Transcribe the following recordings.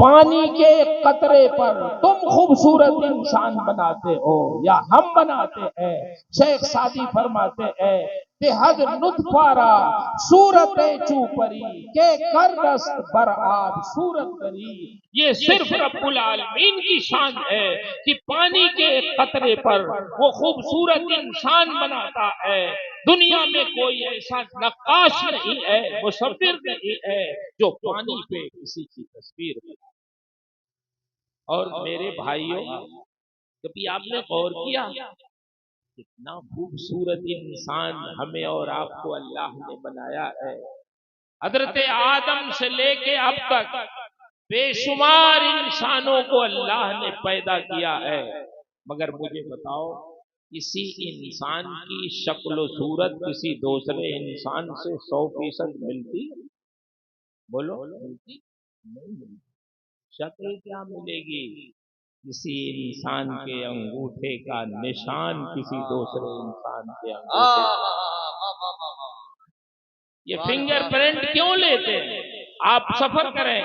پانی کے ایک قطرے پر تم خوبصورت انسان بناتے ہو یا ہم بناتے ہیں۔ شیخ سعدی فرماتے ہیں کہ حد نطفارا صورت چوپری کے کردست بر آب صورت کری۔ یہ صرف رب العالمین کی شان ہے کہ پانی کے ایک قطرے پر وہ خوبصورت انسان بناتا ہے۔ دنیا میں کوئی ایسا نقاش نہیں ہے، مصور نہیں ہے جو پانی پہ کسی کی تصویر بنا۔ اور میرے بھائیوں، کبھی آپ نے غور کیا کتنا خوبصورت انسان ہمیں اور آپ کو اللہ نے بنایا ہے؟ حضرت آدم سے لے کے اب تک بے شمار انسانوں کو اللہ نے پیدا کیا ہے، مگر مجھے بتاؤ کسی انسان کی شکل و صورت کسی دوسرے انسان سے 100% ملتی؟ بولو ملتی؟ نہیں ملتی۔ شکل کیا ملے گی؟ کسی انسان کے انگوٹھے کا نشان کسی دوسرے انسان کے انگوٹھے کا۔ یہ فنگر پرنٹ کیوں لیتے ہیں؟ آپ سفر کریں،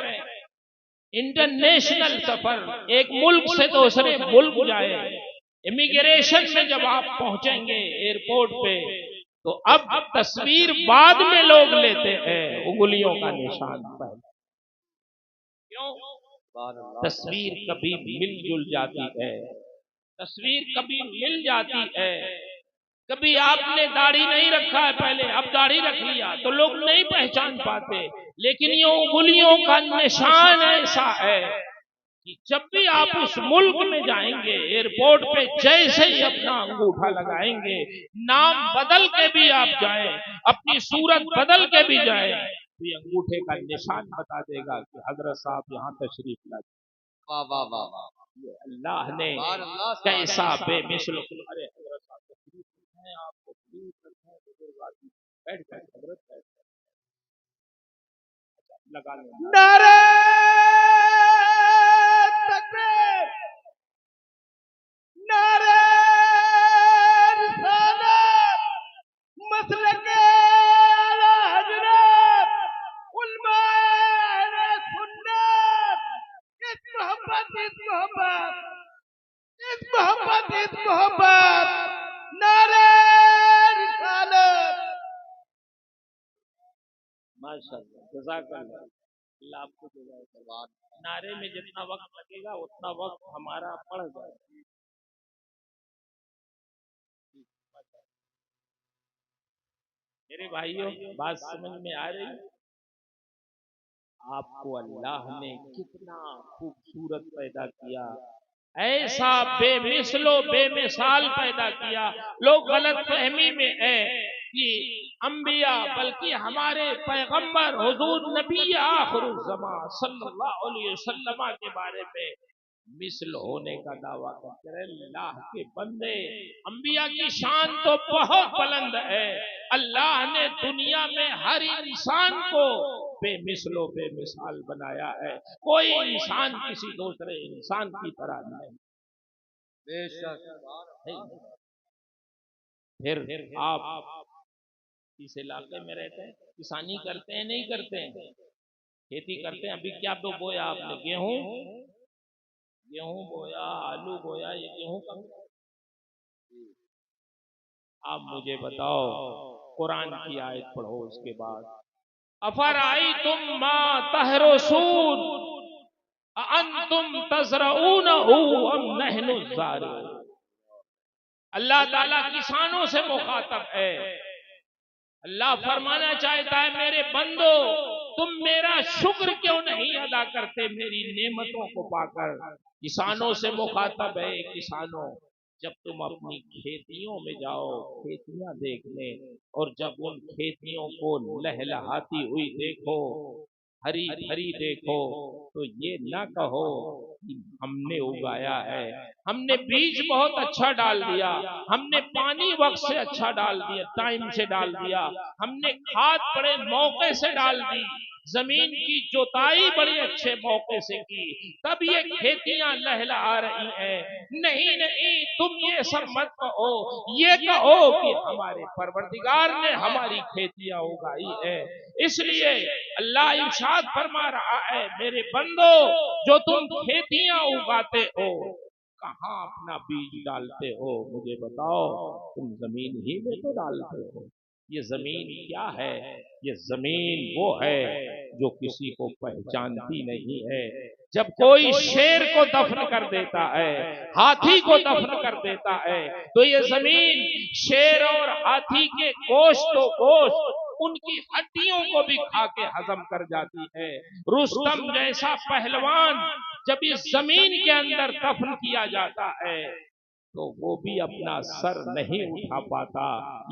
انٹرنیشنل سفر، ایک ملک سے دوسرے ملک جائیں، امیگریشن میں جب آپ پہنچیں گے ایئرپورٹ پہ تو اب تصویر بعد میں لوگ لیتے ہیں، انگلیوں کا نشان پہلے۔ کیوں؟ تصویر کبھی مل جل جاتی ہے، تصویر کبھی مل جاتی ہے۔ کبھی آپ نے داڑھی نہیں رکھا ہے پہلے، اب داڑھی رکھ لیا تو لوگ نہیں پہچان پاتے، لیکن یہ انگلیوں کا نشان ایسا ہے کہ جب بھی آپ اس ملک میں جائیں گے ایئرپورٹ پہ جیسے ہی اپنا انگوٹھا لگائیں گے، نام بدل کے بھی آپ جائیں، اپنی صورت بدل کے بھی جائیں، تو یہ انگوٹھے کا نشان بتا دے گا کہ حضرت صاحب یہاں تشریف لائے۔ واہ واہ واہ واہ، یہ اللہ نے کیسا بے مثل۔ ارے حضرت صاحب تشریف ہیں، آپ تشریف رکھتے ہیں، بزرگ آدمی بیٹھ بیٹھ حضرت لگا لیں۔ نعرہ تکبیر، نعرہ رسالت، مسلک اعلی حضرت علماء اہل سنت، اس محبت اس محبت اس محبت اس محبت، نعرہ رسالت۔ ماشاءاللہ، جزاک اللہ، اللہ آپ کو جزائے خیر۔ نعرے میں جتنا وقت لگے گا اتنا وقت ہمارا پڑ جائے گا۔ میرے بھائیوں، بات سمجھ میں آ رہی؟ آپ کو اللہ نے کتنا خوبصورت پیدا کیا، ایسا بے مثل و بے مثال پیدا کیا۔ لوگ غلط فہمی میں ہیں کہ انبیاء، بلکہ ہمارے پیغمبر حضور نبی آخر الزمان صلی اللہ علیہ وسلم کے بارے میں مثل ہونے کا دعویٰ کرتے ہیں۔ اللہ کے بندے، انبیاء کی شان تو بہت بلند ہے، اللہ نے دنیا میں ہر انسان کو بے مثل و بے مثال بنایا ہے، کوئی انسان کسی دوسرے انسان کی طرح نہیں۔ بے شک۔ پھر آپ اس علاقے میں رہتے ہیں، کسانی کرتے ہیں نہیں کرتے ہیں؟ کھیتی کرتے ہیں۔ ابھی کیا تو بویا آپ نے؟ گیہوں بویا، آلو بویا، یہ گیہوں کا۔ آپ مجھے بتاؤ، قرآن کی آیت پڑھو اس کے بعد، افرأیتم ما تحرثون اانتم تزرعونہ ام نحن الزارعون۔ اللہ تعالیٰ کسانوں سے مخاطب ہے، اللہ فرمانا چاہتا ہے میرے بندو تم میرا شکر کیوں نہیں ادا کرتے میری نعمتوں کو پا کر۔ کسانوں سے مخاطب ہے، کسانوں جب تم اپنی کھیتیوں میں جاؤ کھیتیاں دیکھنے، اور جب ان کھیتیوں کو لہلہاتی ہوئی دیکھو، ہری بھری دیکھو، تو یہ نہ کہو کہ ہم نے اگایا ہے، ہم نے بیج بہت اچھا ڈال دیا، ہم نے پانی وقت سے اچھا ڈال دیا، ٹائم سے ڈال دیا، ہم نے کھاد بڑے موقع سے ڈال دی، زمین کی جوتائی بڑے اچھے موقع سے کی، تب یہ کھیتیاں لہلہا رہی ہیں۔ نہیں نہیں، تم یہ سب مت کہو، یہ کہو کہ ہمارے پروردگار نے ہماری کھیتیاں اگائی ہے۔ اس لیے اللہ ارشاد فرما رہا ہے، میرے بندو جو تم کھیتیاں اگاتے ہو کہاں اپنا بیج ڈالتے ہو؟ مجھے بتاؤ، تم زمین ہی میں تو ڈالتے ہو۔ یہ زمین کیا ہے؟ یہ زمین وہ ہے جو کسی کو پہچانتی نہیں ہے۔ جب کوئی شیر کو دفن کر دیتا ہے، ہاتھی کو دفن کر دیتا ہے، تو یہ زمین شیر اور ہاتھی کے گوشت و گوشت ان کی ہڈیوں کو بھی کھا کے ہضم کر جاتی ہے۔ رستم جیسا پہلوان جب اس زمین کے اندر دفن کیا جاتا ہے تو وہ بھی اپنا سر نہیں اٹھا پاتا۔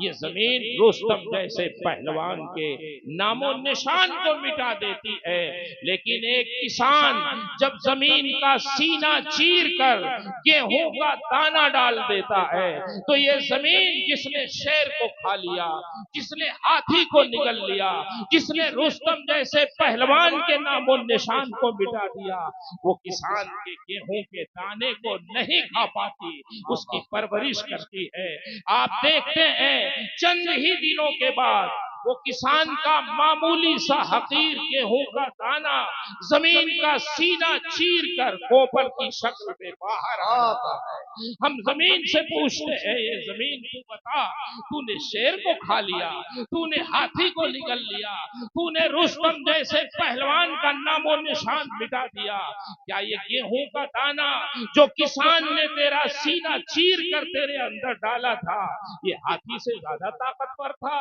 یہ زمین رستم جیسے پہلوان کے نام و نشان کو مٹا دیتی ہے، لیکن ایک کسان جب زمین کا سینہ چیر کر گیہوں کا دانہ ڈال دیتا ہے تو یہ زمین جس نے شیر کو کھا لیا، جس نے ہاتھی کو نگل لیا، جس نے رستم جیسے پہلوان کے نام و نشان کو مٹا دیا، وہ کسان کے گیہوں کے دانے کو نہیں کھا پاتی، اس کی پرورش کرتی ہے۔ آپ دیکھتے ہیں چند ہی دنوں کے بعد وہ کسان کا معمولی سا حقیر گیہوں کا دانہ زمین کا سینہ چیر کر کوپر کی شکل میں باہر آتا ہے۔ ہم زمین سے پوچھتے ہیں، یہ زمین تو بتا، تو نے شیر کو کھا لیا، تو نے ہاتھی کو نگل لیا، تو نے رستم جیسے پہلوان کا نام و نشان مٹا دیا، کیا یہ گیہوں کا دانہ جو کسان نے تیرا سینہ چیر کر تیرے اندر ڈالا تھا یہ ہاتھی سے زیادہ طاقتور تھا؟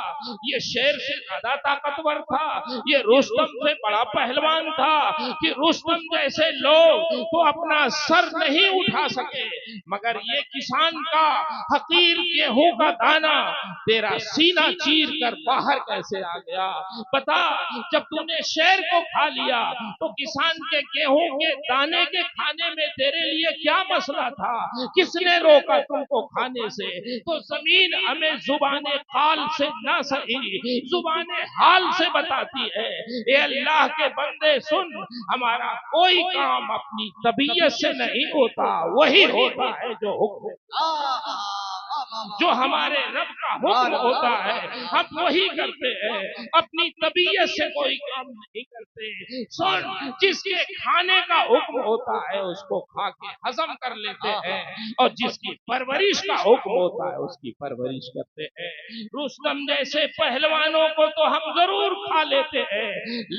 یہ شیر سے زیادہ طاقتور تھا؟ یہ رستم سے بڑا پہلوان تھا؟ کہ رستم جیسے لوگ تو اپنا سر نہیں اٹھا سکے، مگر یہ کسان کا حقیر گیہوں کا دانہ تیرا سینہ چیر کر باہر کیسے آ گیا؟ بتا، جب تو نے شیر کو کھا لیا تو کسان کے گیہوں کے دانے کے کھانے میں تیرے لیے کیا مسئلہ تھا؟ کس نے روکا تم کو کھانے سے؟ تو زمین ہمیں زبان قال سے نہ سہی، زبان حال سے بتاتی ہے، اے اللہ کے بندے سن، ہمارا کوئی کام اپنی طبیعت سے نہیں ہوتا، وہی ہوتا ہے جو حکم، جو ہمارے رب کا حکم ہوتا ہے ہم وہی کرتے ہیں، اپنی طبیعت سے کوئی کام نہیں کرتے۔ سن، جس کے کھانے کا حکم ہوتا ہے اس کو کھا کے ہضم کر لیتے ہیں، اور جس کی پرورش کا حکم ہوتا ہے اس کی پرورش کرتے ہیں۔ رستم جیسے پہلوانوں کو تو ہم ضرور کھا لیتے ہیں،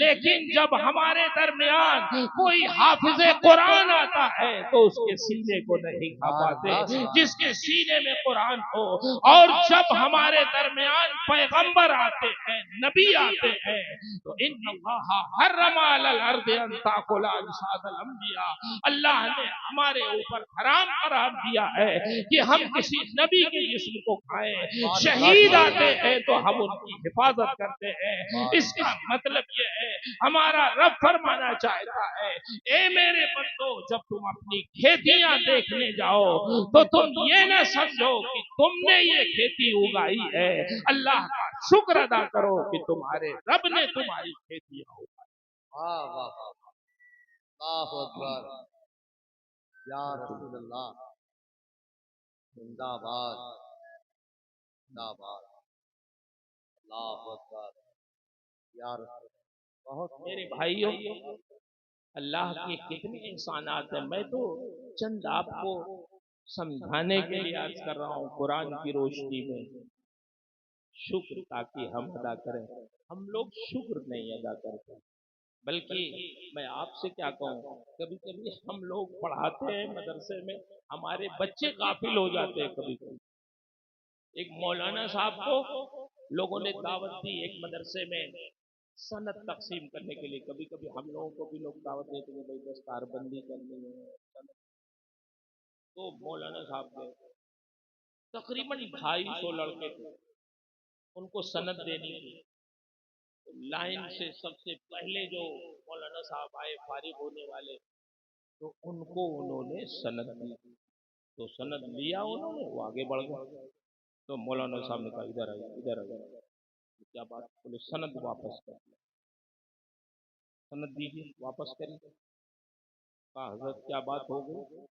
لیکن جب ہمارے درمیان کوئی حافظ قرآن آتا ہے تو اس کے سینے کو نہیں کھا پاتے، جس کے سینے میں قرآن ہو۔ اور جب ہمارے درمیان پیغمبر آتے ہیں، نبی آتے ہیں، تو ان اللہ حرم علی الارض ان تاکل اجساد الانبیاء، اللہ نے ہمارے اوپر حرام قرار دیا ہے کہ ہم کسی نبی کے جسم کو کھائیں۔ شہید آتے ہیں تو ہم ان کی حفاظت کرتے ہیں۔ اس کا مطلب یہ ہے، ہمارا رب فرمانا چاہتا ہے، اے میرے بندو، جب تم اپنی کھیتیاں دیکھنے جاؤ تو تم یہ نہ سمجھو کہ تم نے یہ کھیتی اگائی ہے، اللہ کا شکر ادا کرو کہ تمہارے رب نے تمہاری کھیتی اگائی۔ واہ واہ اللہ اکبر، یا رسول اللہ، زندہ باد زندہ باد، اللہ اکبر، یا رسول اللہ۔ بہت میرے بھائیوں، اللہ کے کتنے احسانات ہیں، میں تو چند آپ کو سمجھانے کے لیے عرض کر رہا ہوں قرآن کی روشنی میں۔ شکر تاکہ ہم ادا کریں، ہم لوگ شکر نہیں ادا کرتے، بلکہ میں آپ سے کیا کہوں، کبھی کبھی ہم لوگ پڑھاتے ہیں مدرسے میں، ہمارے بچے غافل ہو جاتے ہیں۔ کبھی کبھی ایک مولانا صاحب کو لوگوں نے دعوت دی ایک مدرسے میں سند تقسیم کرنے کے لیے، کبھی کبھی ہم لوگوں کو بھی لوگ دعوت دیتے ہیں، بھائی دستار بندی کرنی ہے، تو مولانا صاحب کے تقریباً 250 لڑکے تھے، ان کو سند دینی تھی۔ لائن سے سب سے پہلے جو مولانا صاحب آئے فارغ ہونے والے، تو ان کو انہوں نے سند دی، تو سند لیا انہوں نے، وہ آگے بڑھ گئے، تو مولانا صاحب نے کہا ادھر آئیے ادھر آئیے، کیا بات؟ بولے سند واپس کر دیا۔ سند دیجیے، واپس کریے. کہا حضرت کیا بات ہو گئی؟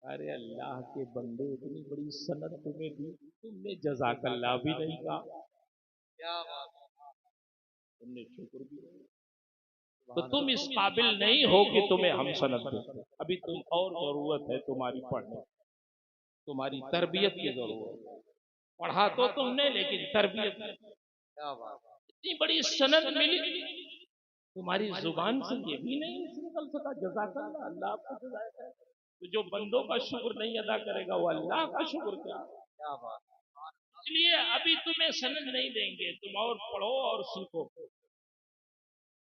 ارے اللہ کے بندے، اتنی بڑی سند تمہیں دی، تم نے جزاک اللہ بھی نہیں کہا، کیا بات ہے. تم نے شکر بھی نہیں. تو تم اس قابل نہیں ہو کہ تمہیں ہم سند دیں. ابھی تم اور ضرورت ہے تمہاری پڑھنے، تمہاری تربیت کی ضرورت ہے. پڑھا تو تم نے لیکن تربیت نہیں. کیا بات ہے. اتنی بڑی سند ملی، تمہاری زبان سے یہ بھی نہیں نکل سکا جزاک اللہ، اللہ آپ کو جزائے خیر. تو جو بندوں کا شکر نہیں ادا کرے گا وہ اللہ کا شکر کیا. کیا بات ہے. اس لیے ابھی تمہیں سند نہیں دیں گے، تم اور پڑھو اور سیکھو.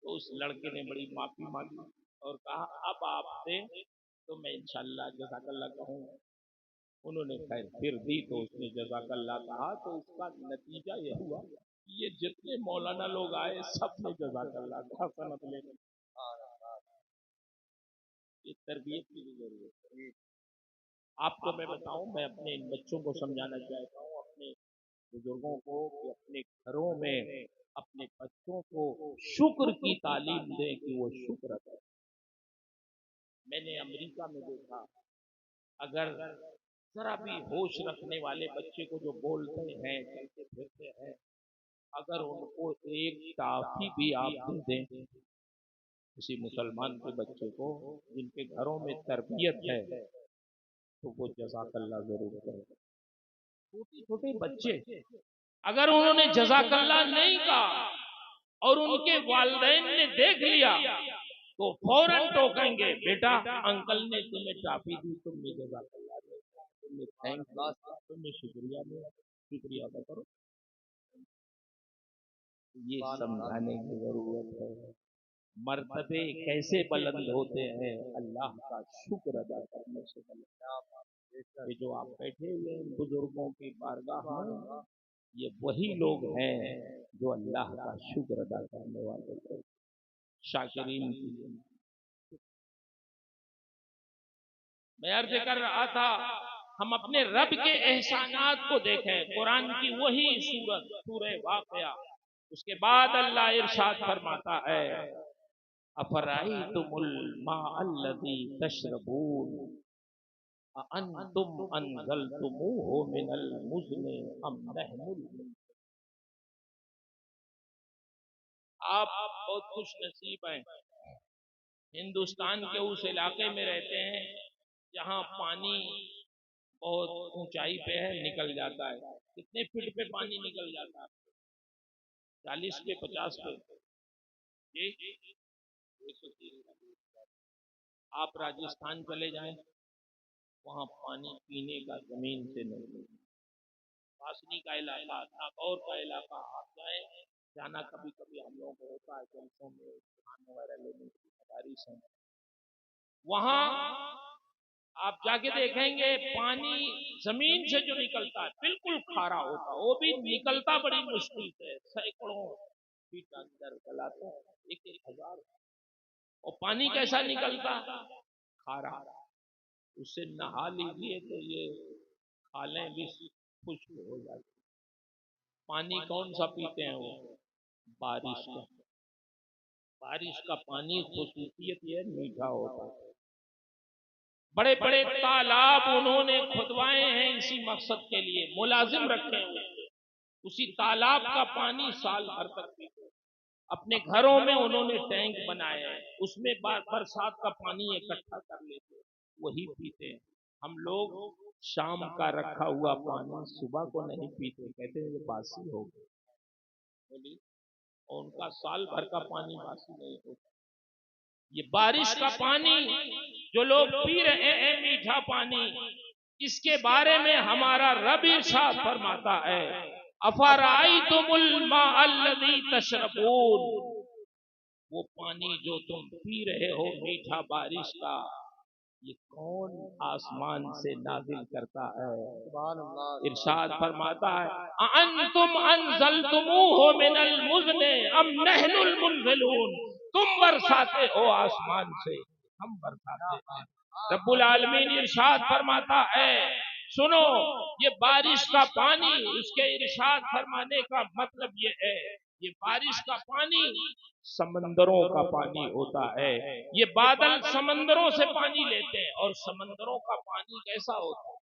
تو اس لڑکے نے بڑی معافی مانگی اور کہا اب آپ دیں تو میں انشاءاللہ جزاک اللہ کہوں. انہوں نے خیر پھر دی تو اس نے جزاک اللہ کہا. تو اس کا نتیجہ یہ ہوا کہ یہ جتنے مولانا لوگ آئے سب نے جزاک اللہ کہا سند لے لیں. یہ تربیت کی بھی ضرورت ہے. آپ کو میں بتاؤں، میں اپنے ان بچوں کو سمجھانا چاہتا ہوں، اپنے بزرگوں کو، کہ اپنے گھروں میں اپنے بچوں کو شکر کی تعلیم دیں کہ وہ شکر ادا کریں. میں نے امریکہ میں دیکھا، اگر ذرا بھی ہوش رکھنے والے بچے کو جو بولتے ہیں چلتے پھرتے ہیں، اگر ان کو ایک ٹافی بھی آپ دے دیں کسی مسلمان کے بچے کو جن کے گھروں میں تربیت ہے، تو وہ جزاک اللہ ضرور کرے. چھوٹے چھوٹے بچے اگر انہوں نے جزاک اللہ نہیں کہا اور ان کے والدین نے دیکھ لیا تو فوراً ٹوکیں گے، بیٹا انکل نے تمہیں ٹافی دی، تم نے جزاک اللہ دیا، تم نے تھینک، تم نے شکریہ دیا، شکریہ ادا کرو. یہ سمجھانے کی ضرورت ہے. مرتبے کیسے بلند ہوتے ہیں؟ اللہ کا شکر ادا کرنے سے بلند. یہ جو آپ بیٹھے ہوئے ہیں بزرگوں کی بارگاہ میں، یہ وہی لوگ ہیں جو اللہ کا شکر ادا کرنے والے ہیں، شاکرین کی. میں عرض کر رہا تھا ہم اپنے رب کے احسانات کو دیکھیں. قرآن کی وہی سورت سورہ واقعہ، اس کے بعد اللہ ارشاد فرماتا ہے افرأیتم الماء الذی تشربون اانتم انزلتموه من المزن ام نحن المنزلون. آپ بہت خوش نصیب ہیں، ہندوستان کے اس علاقے میں رہتے ہیں جہاں پانی بہت اونچائی پہ ہے، نکل جاتا ہے. کتنے فٹ پہ پانی نکل جاتا ہے؟ 40 پہ، 50 پہ. جی 130. آپ راجستھان چلے جائیں، وہاں پانی پینے کا زمین سے نہیں. واسنی کا علاقہ، ناگور کا علاقہ آپ جائیں، جانا کبھی کبھی ہم لوگوں کو ہوتا ہے جلسوں میں کھانے وغیرہ لینے کی مدارس ہیں، وہاں آپ جا کے دیکھیں گے پانی زمین سے جو نکلتا ہے بالکل کھارا ہوتا ہے، وہ بھی نکلتا بڑی مشکل سے، سینکڑوں فیٹ اندر چلاتے ہیں، 1,000. اور پانی کیسا نکلتا؟ کھارا. اس سے نہا لیجیے تو یہ کھالیں بھی خشک ہو جاتی. پانی کون سا پیتے ہیں؟ وہ بارش کا. بارش کا پانی خصوصیت یہ میٹھا ہوتا ہے. بڑے بڑے تالاب انہوں نے کھدوائے ہیں اسی مقصد کے لیے، ملازم رکھے ہوئے، اسی تالاب کا پانی سال بھر تک پیتے. اپنے گھروں میں انہوں نے ٹینک بنائے ہیں، اس میں برسات کا پانی اکٹھا کر لیتے، وہی پیتے ہیں. ہم لوگ شام کا رکھا ہوا پانی صبح کو نہیں پیتے، کہتے ہیں یہ باسی ہو گیا، اور ان کا سال بھر کا پانی باسی نہیں ہوتا. یہ بارش کا پانی جو لوگ پی رہے ہیں میٹھا پانی، اس کے بارے میں ہمارا رب ارشاد فرماتا ہے افرأیتم الماء الذی تشربون، وہ پانی جو تم پی رہے ہو میٹھا بارش کا، یہ کون آسمان سے نازل کرتا ہے؟ سبحان اللہ. ارشاد فرماتا ہے انتم انزلتموه من المزن ام نحن المنزلون، تم برساتے ہو آسمان سے، ہم برساتے ہیں. رب العالمین ارشاد فرماتا ہے سنو، یہ بارش کا پانی، اس کے ارشاد فرمانے کا مطلب یہ ہے یہ بارش کا پانی سمندروں کا پانی ہوتا ہے، یہ بادل سمندروں سے پانی لیتے ہیں، اور سمندروں کا پانی کیسا ہوتا ہے؟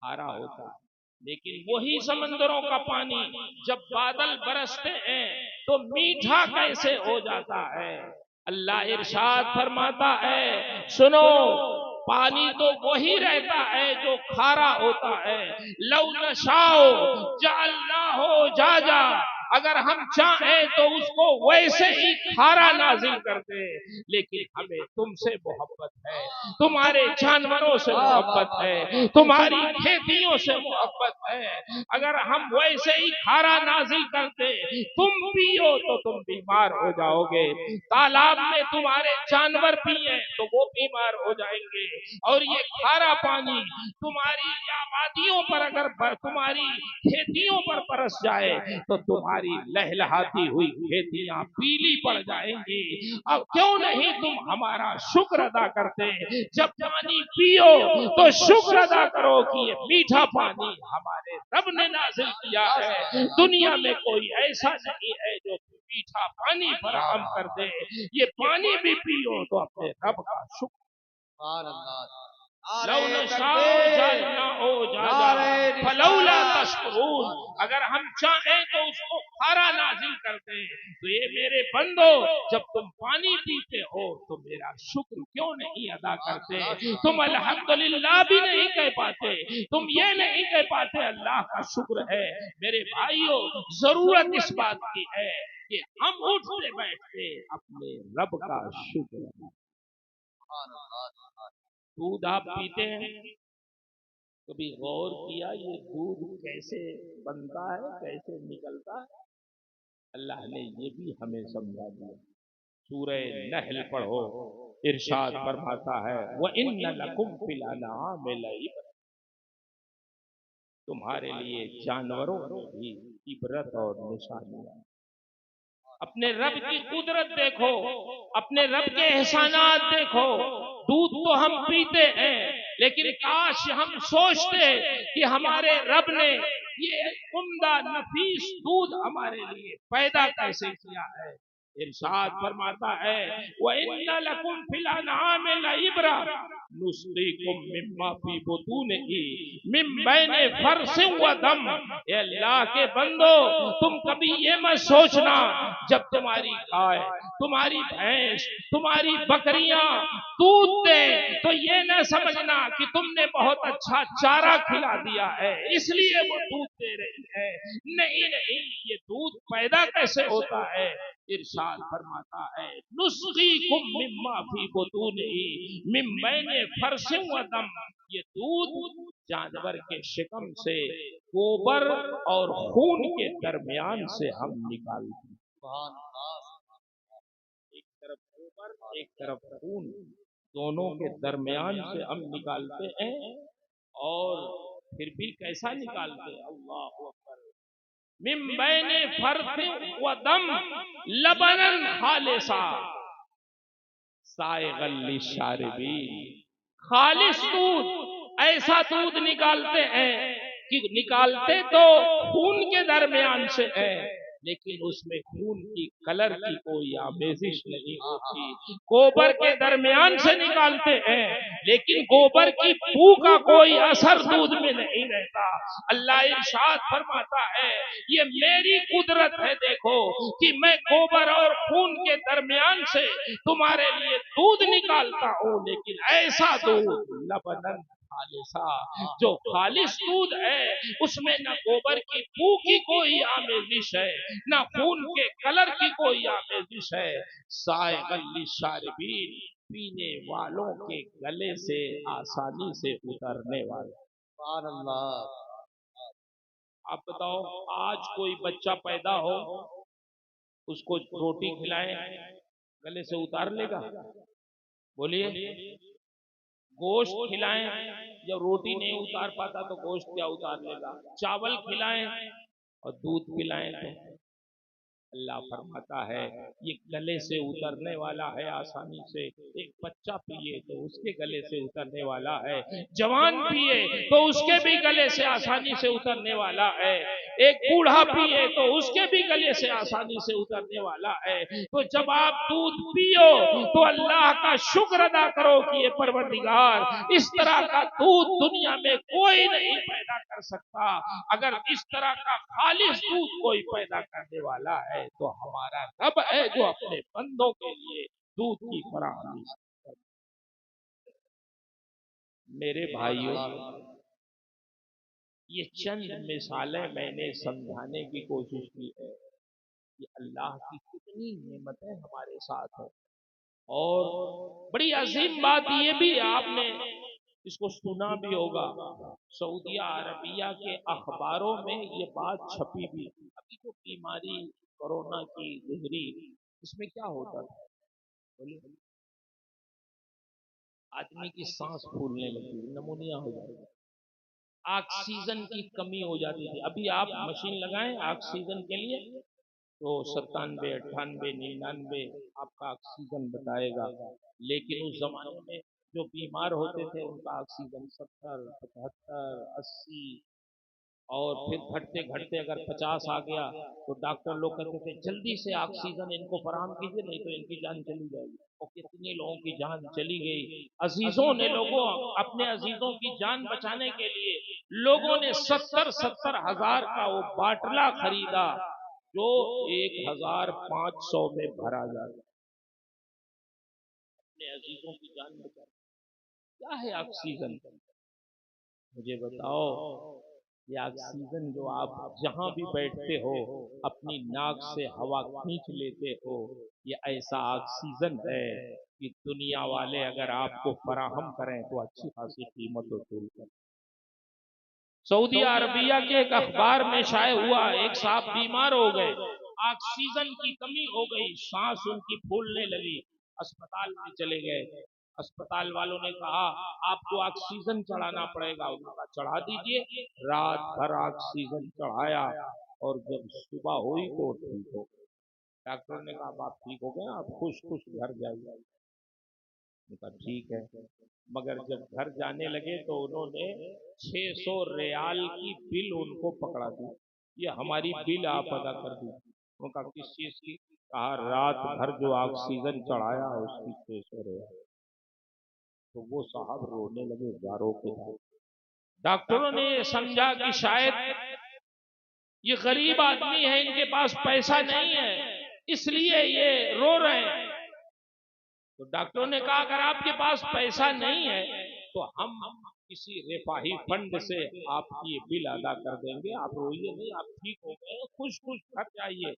کھارا ہوتا ہے۔ لیکن وہی سمندروں کا پانی جب بادل برستے ہیں تو میٹھا کیسے ہو جاتا ہے؟ اللہ ارشاد فرماتا ہے، سنو، پانی تو وہی رہتا ہے جو کھارا ہوتا ہے۔ لو نشاء جعلناہ جاجا، اگر ہم چاہیں تو اس کو ویسے ہی کھارا نازل کرتے، لیکن ہمیں تم سے محبت ہے، تمہارے جانوروں سے محبت ہے، تمہاری کھیتیوں سے محبت ہے۔ اگر ہم ویسے ہی کھارا نازل کرتے، تم پیو تو تم بیمار ہو جاؤ گے، تالاب میں تمہارے جانور پیئیں تو وہ بیمار ہو جائیں گے، اور یہ کھارا پانی تمہاری آبادیوں پر اگر تمہاری کھیتیوں پر برس جائے تو تمہاری لہلہاتی ہوئی کھیتیاں پیلی پڑ جائیں گی۔ اب کیوں نہیں تم ہمارا شکر ادا کرتے؟ جب پانی پیو تو شکر ادا کرو کہ یہ میٹھا پانی ہمارے رب نے نازل کیا ہے۔ دنیا میں کوئی ایسا نہیں ہے جو میٹھا پانی فراہم کر دے۔ یہ پانی بھی پیو تو اپنے رب کا شکر۔ سبحان اللہ۔ لو نشاء جعلناہ جاجا فلولا تشکرون، اگر ہم چاہیں تو اس کو کھارا نازل کرتے۔ تو یہ میرے بندو، جب تم پانی پیتے ہو تو میرا شکر کیوں نہیں ادا کرتے؟ تم الحمدللہ بھی نہیں کہہ پاتے، تم یہ نہیں کہہ پاتے اللہ کا شکر ہے۔ میرے بھائیوں، ضرورت اس بات کی ہے کہ ہم اٹھتے بیٹھتے اپنے رب کا شکر ادا۔ سبحان اللہ۔ دودھ آپ پیتے ہیں، کبھی غور کیا یہ دودھ کیسے بنتا ہے، کیسے نکلتا ہے؟ اللہ نے یہ بھی ہمیں سمجھا دیا۔ سورہ نحل پڑھو، ارشاد فرماتا ہے وَإِنَّ لَكُمْ فِي الْأَنْعَامِ لَعِبْرَةً، تمہارے لیے جانوروں میں بھی عبرت اور نشانیاں۔ اپنے رب کی قدرت دیکھو، اپنے رب کے احسانات دیکھو۔ دودھ تو ہم پیتے ہیں، لیکن کاش ہم سوچتے کہ ہمارے رب نے یہ عمدہ نفیس دودھ ہمارے لیے پیدا کیسے کیا ہے۔ ارشاد فرماتا ہے وَإِنَّ لَكُمْ فِي الْأَنْعَامِ لَعِبْرَةً نُسْقِيكُم مِّمَّا فِي بُطُونِهِ مِن بَيْنِ فَرْثٍ وَدَمٍ۔ اے اللہ کے بندو، تم کبھی یہ مت سوچنا جب تمہاری گائے، تمہاری بھینس، تمہاری بکریاں دودھ دے تو یہ نہ سمجھنا کہ تم نے بہت اچھا چارہ کھلا دیا ہے اس لیے وہ دودھ دے رہی ہے۔ نہیں نہیں، یہ دودھ پیدا کیسے ہوتا ہے؟ ارشاد فرماتا ہے نسقیکم مما فی بطونہ من بین فرث ودم، یہ دودھ جانور کے شکم سے، گوبر اور خون کے درمیان سے ہم نکالتے ہیں۔ سبحان اللہ۔ ایک طرف گوبر، ایک طرف خون، دونوں کے درمیان سے ہم نکالتے ہیں، اور پھر بھی کیسا نکالتے ہیں؟ اللہ اکبر۔ من بین فرث ودم لبنا خالصا سائغا للشاربین، خالص دودھ، ایسا دودھ نکالتے ہیں کہ نکالتے تو خون کے درمیان سے ہے، لیکن اس میں خون کی کلر کی کوئی آمیزش نہیں ہوتی۔ گوبر کے درمیان سے نکالتے ہیں، لیکن گوبر کی بو کا کوئی اثر دودھ میں نہیں رہتا۔ اللہ ارشاد فرماتا ہے یہ میری قدرت ہے، دیکھو کہ میں گوبر اور خون کے درمیان سے تمہارے لیے دودھ نکالتا ہوں، لیکن ایسا دودھ لبنن خالصا، جو خالص دودھ ہے اس میں نہ گوبر کی بو کی کوئی آمیزش ہے، نہ خون کے کلر کی کوئی آمیزش ہے۔ سائغا للشاربین، پینے والوں کے گلے سے آسانی سے اترنے والا۔ سبحان اللہ۔ آپ بتاؤ، آج کوئی بچہ پیدا ہو، اس کو روٹی کھلائیں گلے سے اتار لے گا؟ بولیے، گوشت کھلائیں، جب روٹی نہیں اتار پاتا تو گوشت کیا اتار لے گا؟ چاول کھلائیں اور دودھ پلائیں تو اللہ فرماتا ہے یہ گلے سے اترنے والا ہے آسانی سے۔ ایک بچہ پیے تو اس کے گلے سے اترنے والا ہے، جوان پیے تو اس کے بھی گلے سے آسانی سے اترنے والا ہے۔ ایک بوڑھا پیے تو اس کے بھی گلے سے آسانی سے اترنے والا ہے. تو جب آپ دودھ پیو تو اللہ کا شکر ادا کرو کہ یہ پروردگار اس طرح کا دودھ دنیا میں کوئی نہیں پیدا کر سکتا. اگر اس طرح کا خالص دودھ کوئی پیدا کرنے والا ہے تو ہمارا رب ہے جو اپنے بندوں کے لیے دودھ کی فراہمی. میرے بھائیوں، یہ چند مثالیں میں نے سمجھانے کی کوشش کی ہے کہ اللہ کی کتنی نعمتیں ہمارے ساتھ ہیں. اور بڑی عظیم بات یہ بھی آپ نے اس کو سنا بھی ہوگا، سعودیہ عربیہ کے اخباروں میں یہ بات چھپی بھی. ابھی جو بیماری کورونا کی گزری اس میں کیا ہوتا تھا؟ آدمی کی سانس پھولنے لگتی، نمونیا ہو جاتا، آکسیجن کی کمی ہو جاتی تھی. ابھی آپ مشین لگائیں آکسیجن کے لیے تو 97 98 99 آپ کا آکسیجن بتائے گا. لیکن اس زمانے میں جو بیمار ہوتے تھے ان کا آکسیجن 70 75 80 اور پھر گھٹتے گھٹتے اگر 50 آ گیا تو ڈاکٹر لوگ کہتے تھے جلدی سے آکسیجن ان کو فراہم کیجیے نہیں تو ان کی جان چلی جائے گی. اور کتنی لوگوں کی جان چلی گئی. عزیزوں نے اپنے عزیزوں کی جان بچانے کے لیے لوگوں نے 70 ہزار کا وہ باٹلا خریدا جو 1500 میں بھرا جاتا. اپنے عزیزوں کی جان بچانے. کیا ہے آکسیجن؟ مجھے بتاؤ، یہ آکسیجن جو آپ جہاں بھی بیٹھتے ہو اپنی ناک سے ہوا کھینچ لیتے ہو، یہ ایسا آکسیجن ہے کہ دنیا والے اگر آپ کو فراہم کریں تو اچھی خاصی قیمت وصول کریں. سعودی عربیہ کے ایک اخبار میں شائع ہوا، ایک صاحب بیمار ہو گئے، آکسیجن کی کمی ہو گئی، سانس ان کی پھولنے لگی، اسپتال میں چلے گئے. اسپتال والوں نے کہا آپ کو آکسیجن چڑھانا پڑے گا. انہوں نے کہا چڑھا دیجئے. رات بھر آکسیجن چڑھایا اور جب صبح ہوئی تو ٹھیک ہو. ڈاکٹر نے کہا آپ ٹھیک ہو گئے، آپ خوش خوش گھر جائیے. کہا ٹھیک ہے. مگر جب گھر جانے لگے تو انہوں نے 600 ریال کی بل ان کو پکڑا دی. یہ ہماری بل آپ ادا کر دی. انہوں نے کہا کس چیز کی؟ کہا رات بھر جو آکسیجن چڑھایا اس کی 600 ریال. تو وہ صاحب رونے لگے زاروں کے ساتھ. ڈاکٹروں نے یہ سمجھا کہ شاید یہ غریب آدمی ہے، ان کے پاس پیسہ نہیں ہے اس لیے یہ رو رہے ہیں. تو ڈاکٹروں نے کہا اگر آپ کے پاس پیسہ نہیں ہے تو ہم کسی رفاہی فنڈ سے آپ کی یہ بل ادا کر دیں گے، آپ روئیے نہیں، آپ ٹھیک ہو گئے، خوش خوش گھر جائیے.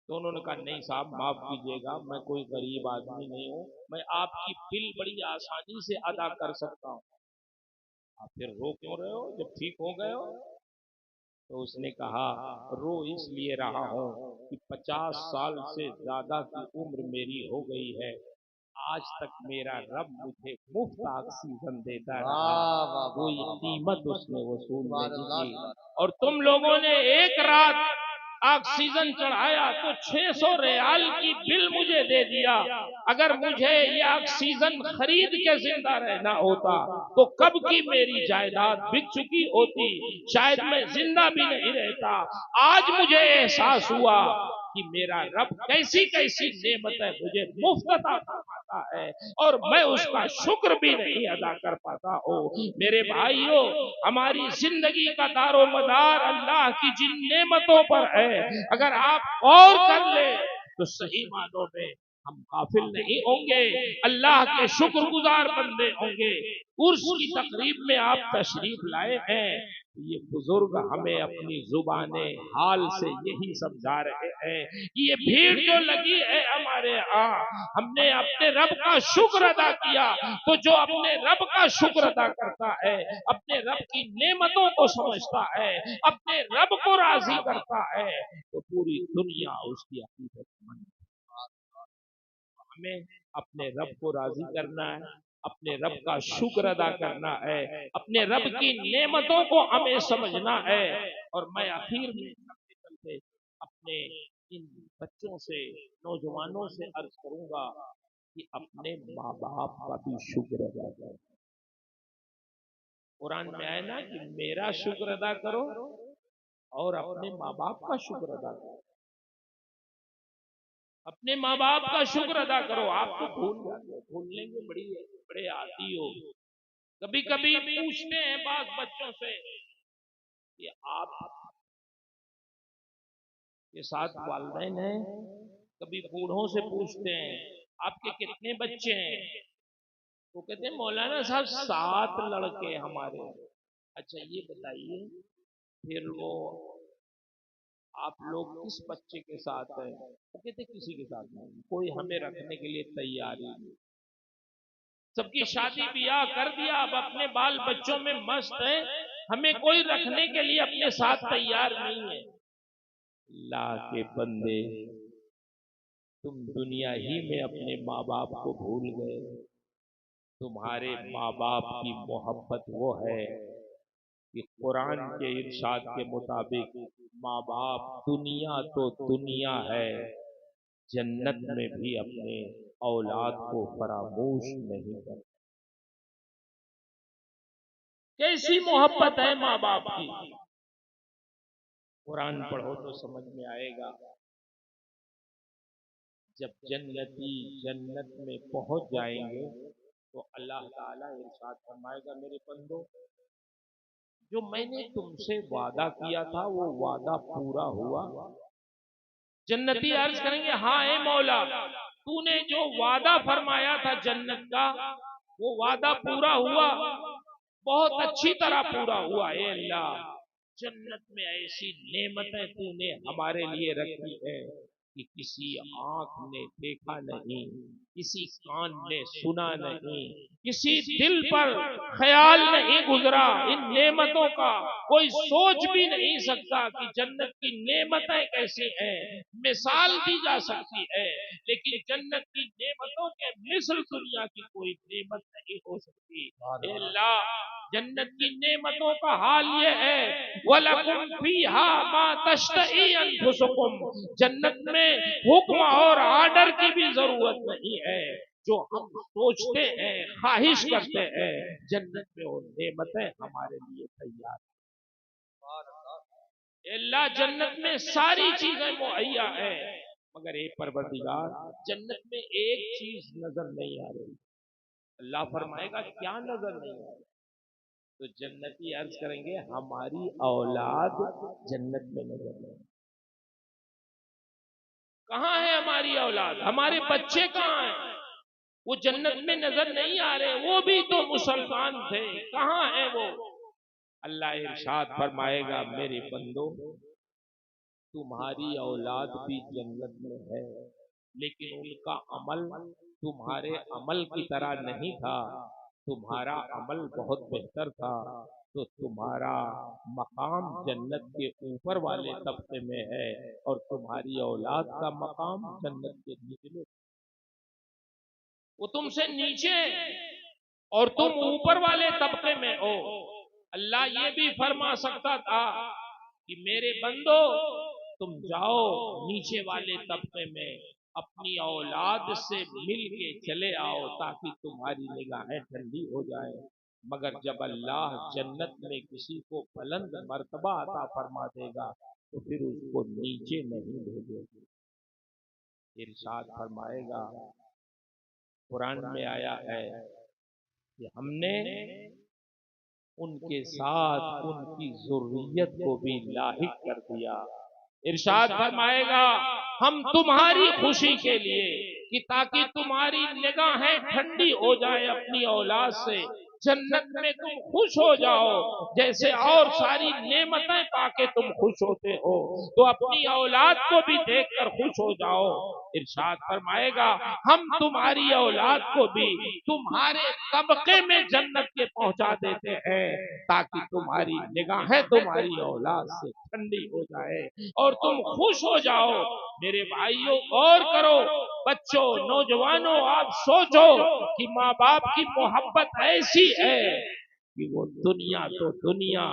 تو انہوں نے کہا نہیں صاحب معاف کیجیے گا، میں کوئی غریب آدمی نہیں ہوں، میں آپ کی بل بڑی آسانی سے ادا کر سکتا ہوں. آپ پھر رو کیوں رہے ہو جب ٹھیک ہو گئے ہو؟ تو اس نے کہا رو اس لیے رہا ہوں کہ 50 سال سے زیادہ کی عمر میری ہو گئی ہے، آج تک میرا رب مجھے مفت آکسیجن دیتا رہا، کوئی قیمت اس نے وصول نہیں کی. اور تم لوگوں نے ایک رات آکسیجن چڑھایا تو 600 ریال کی بل مجھے دے دیا. اگر مجھے یہ آکسیجن خرید کے زندہ رہنا ہوتا تو کب کی میری جائیداد بک چکی ہوتی، شاید میں زندہ بھی نہیں رہتا. آج مجھے احساس ہوا کہ میرا رب کیسی کیسی نعمتیں مجھے مفت عطا فرماتا ہے اور میں اس کا شکر بھی نہیں ادا کر پاتا ہوں. میرے بھائیوں، ہماری زندگی کا دار و مدار اللہ کی جن نعمتوں پر ہے، اگر آپ غور کر لیں تو صحیح معنوں میں ہم غافل نہیں ہوں گے، اللہ کے شکر گزار بندے ہوں گے. عرس کی تقریب میں آپ تشریف لائے ہیں، یہ بزرگ ہمیں اپنی زبان حال سے یہی سمجھا رہے ہیں کہ یہ بھیڑ جو لگی ہے ہمارے ہاں، ہم نے اپنے رب کا شکر ادا کیا. تو جو اپنے رب کا شکر ادا کرتا ہے، اپنے رب کی نعمتوں کو سمجھتا ہے، اپنے رب کو راضی کرتا ہے تو پوری دنیا اس کی عقیدت مند. ہمیں اپنے رب کو راضی کرنا ہے، اپنے رب کا شکر ادا کرنا ہے، اپنے رب کی نعمتوں کو ہمیں سمجھنا ہے. اور میں آخر میں چلتے اپنے ان بچوں سے، نوجوانوں سے عرض کروں گا کہ اپنے ماں باپ کا بھی شکر ادا کریں. قرآن میں آئے نا کہ میرا شکر ادا کرو اور اپنے ماں باپ کا شکر ادا کرو، اپنے ماں باپ کا شکر ادا کرو. آپ تو بھول جاتے ہو، بھولنے کے بڑے عادی ہو. کبھی کبھی پوچھتے ہیں بعض بچوں سے کہ آپ کے ساتھ والدین ہیں، کبھی بوڑھوں سے پوچھتے ہیں آپ کے کتنے بچے ہیں، وہ کہتے ہیں مولانا صاحب 7 لڑکے ہمارے. اچھا یہ بتائیے پھر وہ آپ لوگ کس بچے کے ساتھ ہیں؟ وہ کہتے کسی کے ساتھ نہیں، کوئی ہمیں رکھنے کے لیے تیار ہی نہیں. سب کی شادی بیاہ کر دیا، اب اپنے بال بچوں میں مست ہیں، ہمیں کوئی رکھنے کے لیے اپنے ساتھ تیار نہیں ہے. اللہ کے بندے، تم دنیا ہی میں اپنے ماں باپ کو بھول گئے. تمہارے ماں باپ کی محبت وہ ہے کہ قرآن کے ارشاد کے مطابق ماں باپ دنیا تو دنیا ہے، جنت میں بھی اپنے اولاد کو فراموش نہیں کرتے. کیسی محبت ہے ماں باپ کی. قرآن پڑھو تو سمجھ میں آئے گا. جب جنتی جنت میں پہنچ جائیں گے تو اللہ تعالیٰ ارشاد فرمائے گا میرے بندو، جو میں نے تم سے وعدہ کیا تھا وہ وعدہ پورا ہوا؟ جنتی عرض کریں گے ہاں اے مولا، تو نے جو وعدہ فرمایا تھا جنت کا وہ وعدہ پورا ہوا، بہت اچھی طرح پورا ہوا. اے اللہ، جنت میں ایسی نعمتیں تو نے ہمارے لیے رکھی ہیں کہ کسی آنکھ نے دیکھا نہیں، کسی کان نے سنا نہیں، کسی دل پر خیال نہیں گزرا. ان نعمتوں کا کوئی سوچ بھی نہیں سکتا کہ جنت کی نعمتیں کیسی ہیں. مثال دی جا سکتی ہے لیکن جنت کی نعمتوں کے مثل دنیا کی کوئی نعمت نہیں ہو سکتی. اے اللہ، جنت کی نعمتوں کا حال یہ ہے وَلَكُمْ فِيهَا مَا تَشْتَهِي أَنفُسُكُمْ، جنت میں حکم اور آرڈر کی بھی ضرورت نہیں ہے. جو ہم سوچتے ہیں، خواہش کرتے ہیں، جنت میں وہ نعمتیں ہمارے لیے تیار ہیں. اللہ جنت میں ساری چیزیں مہیا ہیں، مگر اے پروردگار جنت میں ایک چیز نظر نہیں آ رہی. اللہ فرمائے گا کیا نظر نہیں آ رہی؟ تو جنتی عرض کریں گے ہماری اولاد جنت میں نظر نہیں. کہاں ہے ہماری اولاد؟ ہمارے بچے کہاں ہیں؟ وہ جنت میں نظر نہیں آ رہے. وہ بھی تو مسلمان تھے، کہاں ہیں وہ؟ اللہ ارشاد فرمائے گا میرے بندو، تمہاری اولاد بھی جنت میں ہے لیکن ان کا عمل تمہارے عمل کی طرح نہیں تھا. تمہارا عمل بہت بہتر تھا تو تمہارا مقام جنت کے اوپر والے طبقے میں ہے اور تمہاری اولاد کا مقام جنت کے نچلے. وہ تم سے نیچے اور تم اوپر والے طبقے میں ہو. اللہ یہ بھی فرما سکتا تھا کہ میرے بندو تم جاؤ نیچے والے طبقے میں اپنی اولاد سے مل کے چلے آؤ تاکہ تمہاری نگاہیں ٹھنڈی ہو جائیں. مگر جب اللہ جنت میں کسی کو بلند مرتبہ عطا فرما دے گا تو پھر اس کو نیچے نہیں بھیجے گا. ارشاد فرمائے گا، قرآن میں آیا ہے کہ ہم نے ان کے ساتھ ان کی ذریت کو بھی لاحق کر دیا. ارشاد فرمائے گا ہم تمہاری خوشی کے لیے کہ تاکہ تمہاری نگاہیں ٹھنڈی ہو جائیں اپنی اولاد سے، جنت میں تم خوش ہو جاؤ جیسے اور ساری نعمتیں پا کے تم خوش ہوتے ہو تو اپنی اولاد کو بھی دیکھ کر خوش ہو جاؤ. ارشاد فرمائے گا ہم تمہاری اولاد کو بھی تمہارے طبقے میں جنت کے پہنچا دیتے ہیں تاکہ تمہاری نگاہیں تمہاری اولاد سے ٹھنڈی ہو جائے اور تم خوش ہو جاؤ. میرے بھائیوں غور کرو، بچوں، نوجوانوں، آپ سوچو کہ ماں باپ کی محبت ایسی ہے کہ وہ دنیا تو دنیا،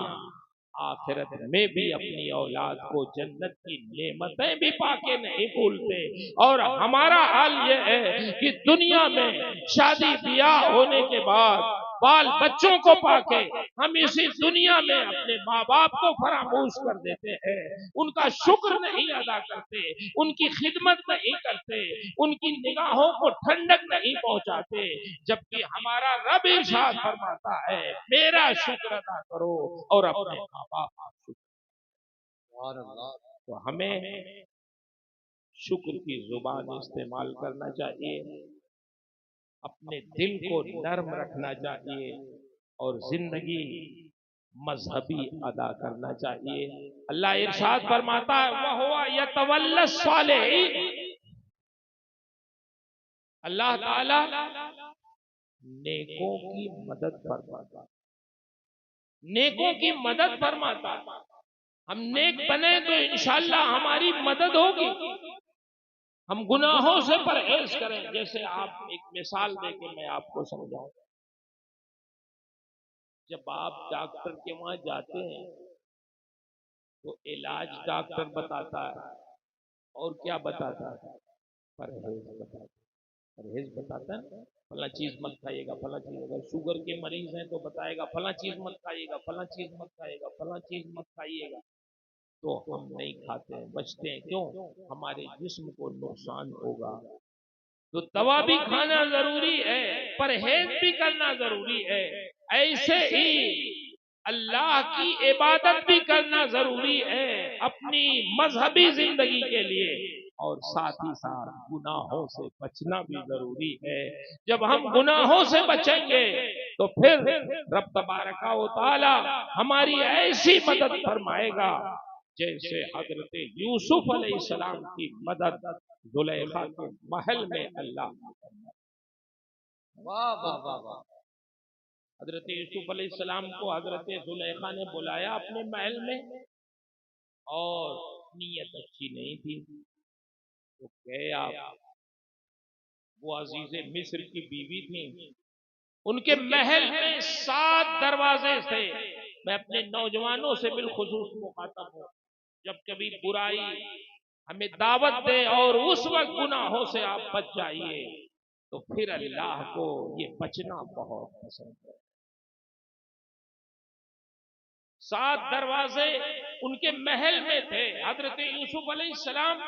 آخرت میں بھی اپنی اولاد کو جنت کی نعمتیں بھی پا کے نہیں بھولتے. اور ہمارا حال یہ ہے کہ دنیا میں شادی بیاہ ہونے کے بعد بال بچوں کو پا کے ہم اسی دنیا میں اپنے ماں باپ کو فراموش کر دیتے ہیں، ان کا شکر نہیں ادا کرتے، ان کی خدمت نہیں کرتے، ان کی نگاہوں کو ٹھنڈک نہیں پہنچاتے، جبکہ ہمارا رب ارشاد فرماتا ہے میرا شکر ادا کرو اور اپنے ماں باپ کا شکر۔ سبحان اللہ۔ تو ہمیں شکر کی زبان استعمال کرنا چاہیے، اپنے دل کو نرم رکھنا چاہیے اور زندگی مذہبی ادا کرنا چاہیے۔ اللہ ارشاد فرماتا ہے وَهُوَ يَتَوَلَّى الصَّالِحِينَ، اللہ تعالی نیکوں کی مدد فرماتا ہے، نیکوں کی مدد فرماتا ہے۔ ہم نیک بنے تو انشاءاللہ ہماری مدد ہوگی۔ ہم گناہوں سے پرہیز کریں، جیسے آپ ایک مثال دے کے میں آپ کو سمجھاؤں، جب آپ ڈاکٹر کے وہاں جاتے ہیں تو علاج ڈاکٹر بتاتا ہے اور کیا بتاتا ہے؟ پرہیز بتاتا ہے، پرہیز بتاتا ہے فلاں چیز مت کھائیے گا، فلاں چیز، اگر شوگر کے مریض ہیں تو بتائے گا فلاں چیز مت کھائیے گا، فلاں چیز مت کھائیے گا، فلاں چیز مت کھائیے گا، تو ہم نہیں کھاتے ہیں، بچتے ہیں، کیوں؟ ہمارے جسم کو نقصان ہوگا۔ تو دوا بھی کھانا ضروری ہے، پرہیز بھی کرنا ضروری ہے، ایسے ہی اللہ کی عبادت بھی کرنا ضروری ہے اپنی مذہبی زندگی کے لیے، اور ساتھ ہی ساتھ گناہوں سے بچنا بھی ضروری ہے۔ جب ہم گناہوں سے بچیں گے تو پھر رب تبارک و تعالی ہماری ایسی مدد فرمائے گا جیسے حضرت یوسف علیہ السلام کی مدد زلیخا کے محل میں اللہ نے فرمائی۔ واہ واہ واہ واہ۔ حضرت یوسف علیہ السلام کو حضرت زلیخا نے بلایا اپنے محل میں، اور نیت اچھی نہیں تھی تو گئے آپ، وہ عزیز مصر کی بیوی تھیں، ان کے محل میں 7 دروازے تھے۔ میں اپنے نوجوانوں سے بالخصوص مخاطب ہوں، جب کبھی برائی ہمیں دعوت دے اور اس وقت گناہوں سے آپ بچ جائیے تو پھر اللہ کو یہ بچنا بہت پسند ہے۔ 7 دروازے ان کے محل میں تھے، حضرت یوسف علیہ السلام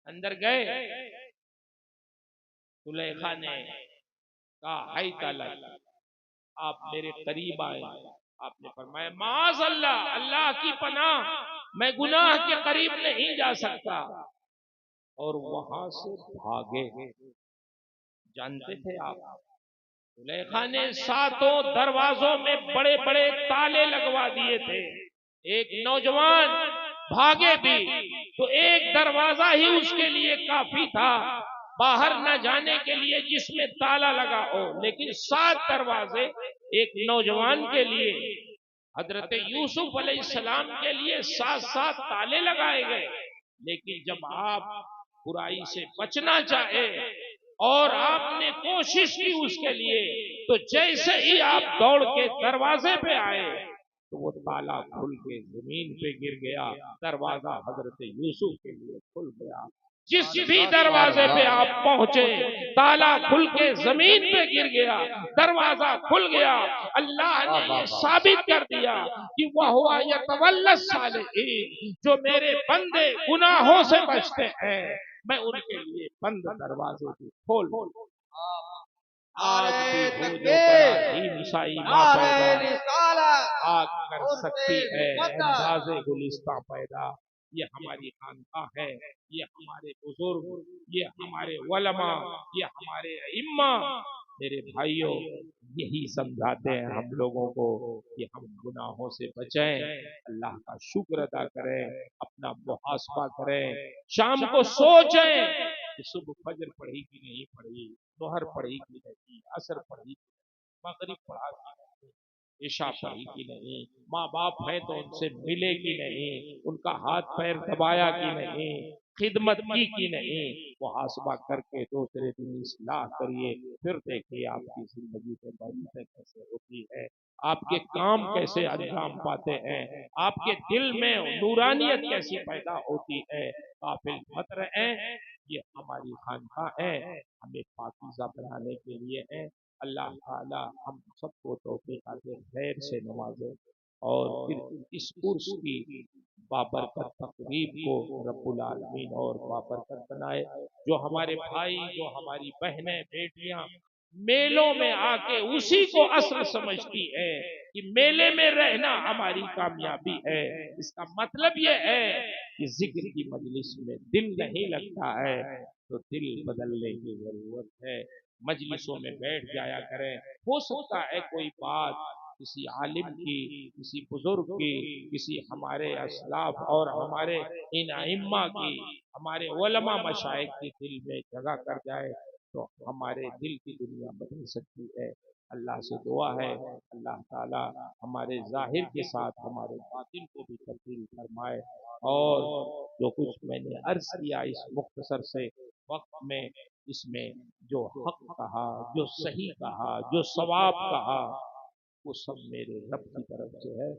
اندر گئے، زلیخا نے کہا ہائی تعالیٰ آپ میرے قریب آئے، آپ نے فرمایا معاذ اللہ، اللہ کی پناہ، میں گناہ کے قریب نہیں جا سکتا، اور وہاں سے بھاگے۔ جانتے تھے آپ زلیخا نے 7 دروازوں میں بڑے بڑے تالے لگوا دیے تھے، ایک نوجوان بھاگے بھی تو ایک دروازہ ہی اس کے لیے کافی تھا باہر نہ جانے کے لیے جس میں تالا لگا ہو، لیکن 7 دروازے ایک نوجوان کے لیے، حضرت یوسف علیہ السلام کے لیے 7 تالے لگائے گئے۔ لیکن جب آپ برائی سے بچنا چاہے اور آپ نے کوشش کی اس کے لیے، تو جیسے ہی آپ دوڑ کے دروازے پہ آئے تو وہ تالا کھل کے زمین پہ گر گیا، دروازہ حضرت یوسف کے لیے کھل گیا۔ جس بھی دروازے پہ آپ پہنچے تالا کھل کے زمین پہ گر گیا، دروازہ کھل گیا۔ اللہ نے یہ ثابت کر دیا کہ وَهُوَ يَتَوَلَّى الصَّالِحِينَ، جو میرے بندے گناہوں سے بچتے ہیں میں ان کے لیے بند دروازے بھی کھول آج بھی ہو جو براہیم عیسائی ماں پیدا، آگ کر سکتی ہے انداز گلستہ پیدا۔ یہ ہماری خانقاہ ہے، یہ ہمارے بزرگ، یہ ہمارے علماء، یہ ہمارے ائمہ، میرے بھائیوں یہی سمجھاتے ہیں ہم لوگوں کو کہ ہم گناہوں سے بچیں، اللہ کا شکر ادا کریں، اپنا محاسبہ کریں، شام کو سوچیں کہ صبح فجر پڑھی کہ نہیں پڑھی، ظہر پڑھی کہ نہیں، عصر پڑھی کہ نہیں، مغرب پڑھا کہ نہیں، عشاء پڑھی کہ نہیں، ماں باپ ہیں تو ان سے ملے کہ نہیں، ان کا ہاتھ پیر دبایا کہ نہیں، خدمت کی کہ نہیں، محاسبہ کر کے دوسرے دن اصلاح کریے، پھر دیکھیے آپ کی زندگی میں برکتیں کیسے ہوتی ہے، آپ کے کام کیسے انجام پاتے ہیں، آپ کے دل میں نورانیت کیسی پیدا ہوتی ہے۔ غافل مت رہیں، یہ ہماری خانقاہ ہے، ہمیں پاکیزہ بنانے کے لیے ہے۔ اللہ تعالی ہم سب کو توفیق خیر سے نوازے اور پھر اس عرس کی بابرکت تقریب کو رب العالمین اور بابرکت بنائے. جو ہمارے بھائی، جو ہماری بہنیں بیٹیاں میلوں میں آ کے اسی کو اصل سمجھتی ہے کہ میلے میں رہنا ہماری کامیابی ہے، اس کا مطلب یہ ہے کہ ذکر کی مجلس میں دل نہیں لگتا ہے تو دل بدلنے کی ضرورت ہے. مجلسوں میں بیٹھ جایا کریں. ہو سکتا ہے کوئی بات کسی عالم کی، کسی بزرگ کی، کسی ہمارے اسلاف اور ہمارے ان ائمہ کی، ہمارے علماء مشائخ کی دل میں جگہ کر جائے تو ہمارے دل کی دنیا بدل سکتی ہے. اللہ سے دعا ہے اللہ تعالی ہمارے ظاہر کے ساتھ ہمارے باطن کو بھی تبدیل فرمائے. اور جو کچھ میں نے عرض کیا اس مختصر سے وقت میں، اس میں جو حق کہا، جو صحیح کہا، جو ثواب کہا، وہ سب میرے رب کی طرف سے ہے.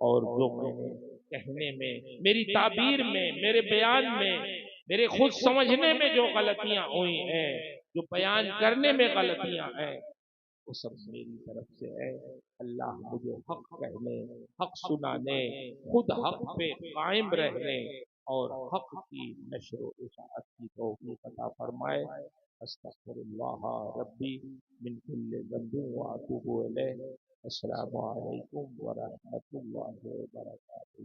اور جو میں نے کہنے میں، میری تعبیر میں، میرے بیان میں، میرے خود سمجھنے میں جو غلطیاں ہوئی ہیں، جو بیان کرنے میں غلطیاں ہیں، وہ سب میری طرف سے ہے. اللہ مجھے حق کہنے، حق سنانے، خود حق پہ قائم رہنے اور حق کی نشر و اشاعت کی توفیق عطا فرمائے. استغفر اللہ ربی من کل ذنب واتوب الیہ. السلام علیکم ورحمۃ اللہ وبرکاتہ.